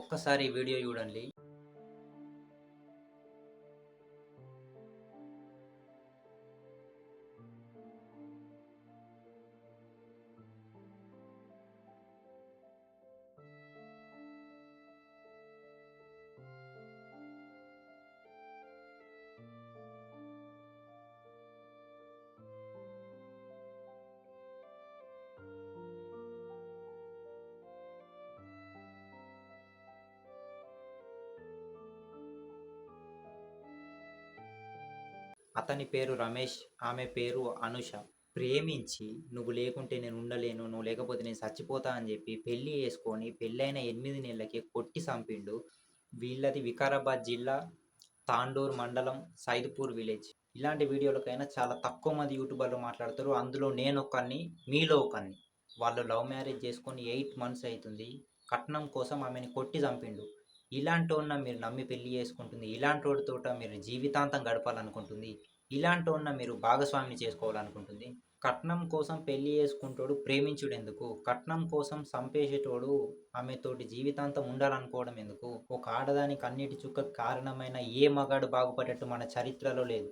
ఒక్కసారి ఈ వీడియో చూడండి. అతని పేరు రమేష్, ఆమె పేరు అనుష. ప్రేమించి నువ్వు లేకుంటే నేను ఉండలేను, నువ్వు లేకపోతే నేను చచ్చిపోతా అని చెప్పి పెళ్లి చేసుకొని పెళ్ళైన 8 నెలలకి కొట్టి చంపిండు. వీళ్ళది వికారాబాద్ జిల్లా తాండూరు మండలం సైద్పూర్ విలేజ్. ఇలాంటి వీడియోలకైనా చాలా తక్కువ మంది యూట్యూబర్లు మాట్లాడతారు. అందులో నేను ఒకరిని, మీలో ఒకరిని. వాళ్ళు లవ్ మ్యారేజ్ చేసుకొని 8 మంత్స్ అవుతుంది. కట్నం కోసం ఆమెని కొట్టి చంపిండు. ఇలాంటోన్న మీరు నమ్మి పెళ్లి చేసుకుంటుంది, ఇలాంటోడితోట మీరు జీవితాంతం గడపాలనుకుంటుంది, ఇలాంటోన్న మీరు భాగస్వామిని చేసుకోవాలనుకుంటుంది. కట్నం కోసం పెళ్లి చేసుకుంటోడు ప్రేమించుడు ఎందుకు? కట్నం కోసం సంపేసేటోడు ఆమెతోటి జీవితాంతం ఉండాలనుకోవడం ఎందుకు? ఒక ఆడదానికి అన్నిటి చుక్క కారణమైన ఏ మగాడు బాగుపడేట్టు మన చరిత్రలో లేదు.